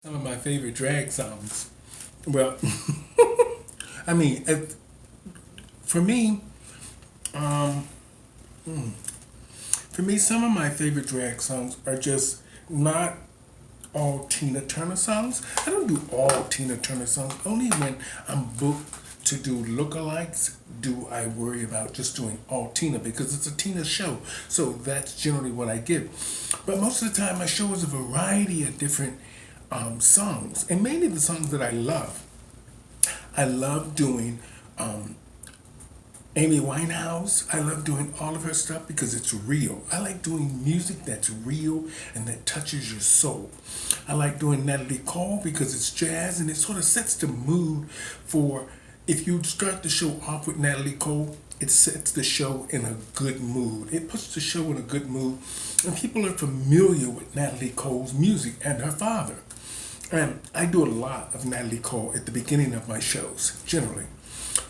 Some of my favorite drag songs. Well, I mean, for me, um, for me, some of my favorite drag songs are just not all Tina Turner songs. I don't do all Tina Turner songs. Only when I'm booked to do lookalikes do I worry about just doing all Tina because it's a Tina show. So that's generally what I give. But most of the time, my show is a variety of different songs, and mainly the songs that I love. I love doing Amy Winehouse. I love doing all of her stuff because it's real. I like doing music that's real and that touches your soul. I like doing Natalie Cole because it's jazz and it sort of sets the mood for if you start the show off with Natalie Cole, it sets the show in a good mood. It puts the show in a good mood, and people are familiar with Natalie Cole's music and her father. And I do a lot of Natalie Cole at the beginning of my shows, generally.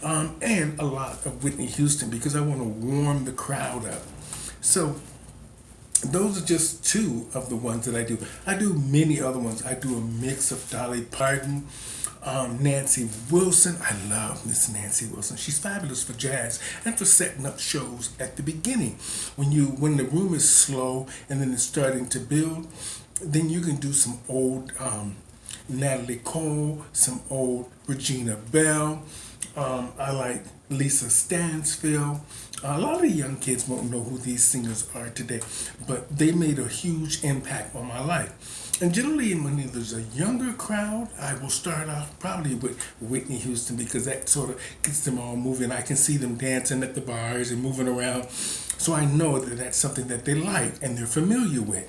And a lot of Whitney Houston because I want to warm the crowd up. So those are just two of the ones that I do. I do many other ones. I do a mix of Dolly Parton, Nancy Wilson. I love Miss Nancy Wilson. She's fabulous for jazz and for setting up shows at the beginning. When the room is slow and then it's starting to build, then you can do some old Natalie Cole, some old Regina Bell. I like Lisa Stansfield. A lot of the young kids won't know who these singers are today, but they made a huge impact on my life. And generally, when there's a younger crowd, I will start off probably with Whitney Houston because that sort of gets them all moving. I can see them dancing at the bars and moving around. So I know that that's something that they like and they're familiar with.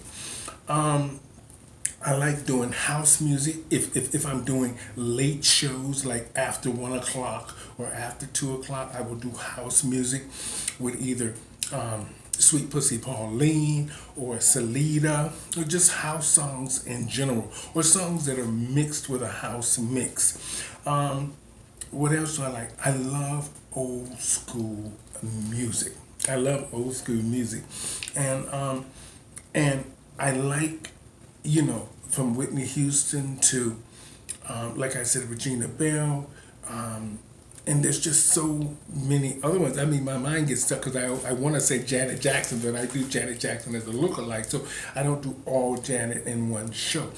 I like doing house music. If I'm doing late shows like after 1 o'clock or after 2 o'clock, I will do house music with either Sweet Pussy Pauline or Salida or just house songs in general or songs that are mixed with a house mix. What else do I like? I love old school music. I love old school music, and and I like, from Whitney Houston to, like I said, Regina Bell. And there's just so many other ones. I mean, my mind gets stuck because I want to say Janet Jackson, but I do Janet Jackson as a lookalike, so I don't do all Janet in one show.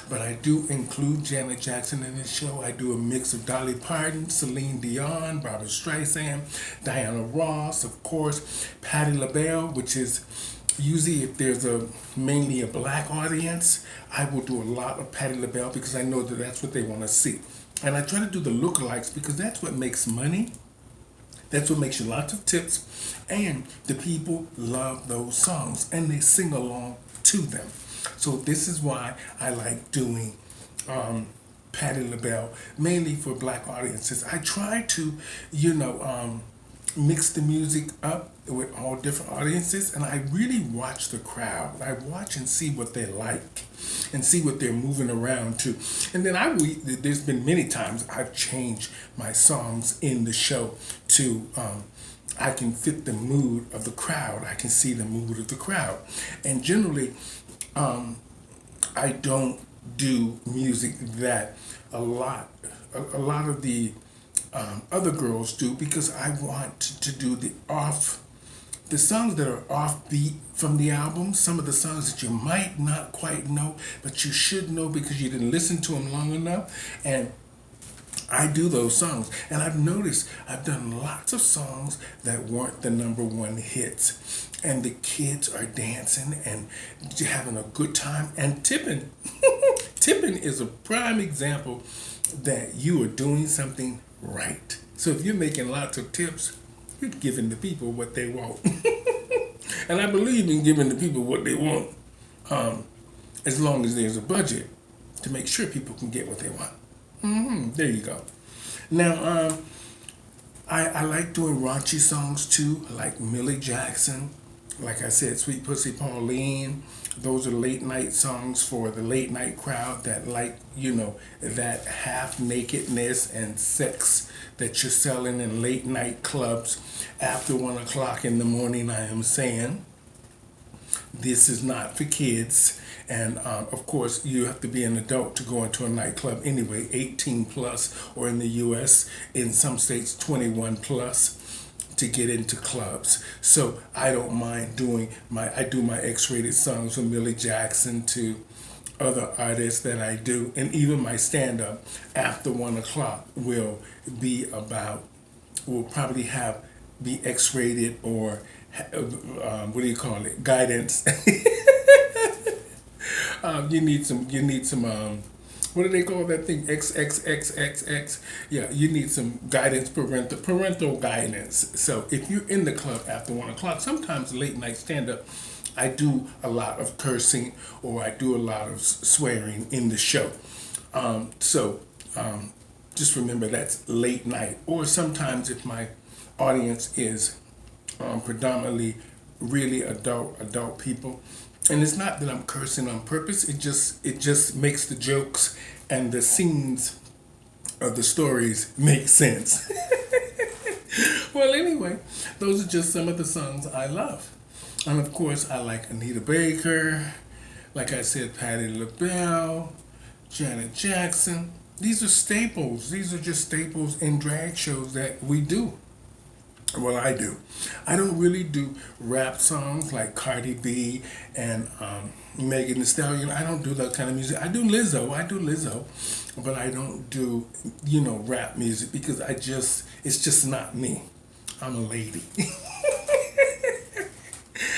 But I do include Janet Jackson in this show. I do a mix of Dolly Parton, Celine Dion, Barbara Streisand, Diana Ross, of course, Patti LaBelle, which is usually if there's mainly a black audience, I will do a lot of Patti LaBelle because I know that that's what they want to see. And I try to do the lookalikes because that's what makes money. That's what makes you lots of tips. And the people love those songs and they sing along to them. So this is why I like doing Patti LaBelle, mainly for black audiences. I try to, mix the music up with all different audiences, and I really watch the crowd. I watch and see what they like and see what they're moving around to. And then there's been many times I've changed my songs in the show to I can fit the mood of the crowd. I can see the mood of the crowd. And generally, I don't do music that a lot a lot of the other girls do because I want to do the songs that are offbeat from the album. Some of the songs that you might not quite know, but you should know because you didn't listen to them long enough. And I do those songs, and I've noticed I've done lots of songs that weren't the number one hits, and the kids are dancing and having a good time and tipping. Tipping is a prime example that you are doing something right. So if you're making lots of tips, you're giving the people what they want, and I believe in giving the people what they want, as long as there's a budget to make sure people can get what they want. There you go. Now, I like doing raunchy songs too, like Millie Jackson. Like I said, Sweet Pussy Pauline. Those are late night songs for the late night crowd that like, that half nakedness and sex that you're selling in late night clubs after 1 o'clock in the morning, I am saying. This is not for kids. And of course, you have to be an adult to go into a nightclub anyway, 18 plus, or in the US, in some states, 21 plus to get into clubs. So I don't mind I do my X-rated songs from Millie Jackson to other artists that I do, and even my stand-up after 1 o'clock will probably be X-rated or what do you call it? Guidance. You need some what do they call that thing? XXXXX. Yeah, you need some guidance, parental guidance. So if you're in the club after 1 o'clock, sometimes late night stand up, I do a lot of cursing or I do a lot of swearing in the show. So just remember that's late night. Or sometimes if my audience is predominantly really adult people, and it's not that I'm cursing on purpose. It just makes the jokes and the scenes of the stories make sense. Well, anyway, those are just some of the songs I love, and of course I like Anita Baker, like I said, Patti LaBelle, Janet Jackson. These are staples. These are just staples in drag shows that we do. Well, I do. I don't really do rap songs like Cardi B and Megan Thee Stallion. I don't do that kind of music. I do Lizzo, but I don't do rap music because it's just not me. I'm a lady.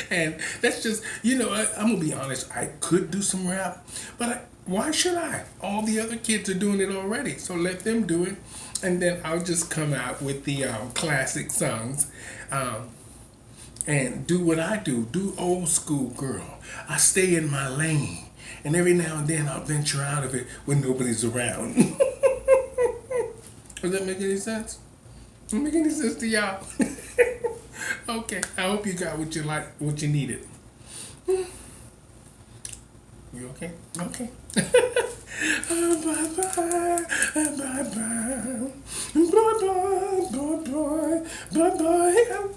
And that's just, I'm going to be honest, I could do some rap, but why should I? All the other kids are doing it already, so let them do it. And then I'll just come out with the classic songs and do what I do old school girl. I stay in my lane, and every now and then I'll venture out of it when nobody's around. Does that make any sense? Does it make any sense to y'all? Okay, I hope you got what you needed. You okay? Okay. Bye-bye, bye-bye, bye-bye, bye-bye, bye-bye, bye-bye.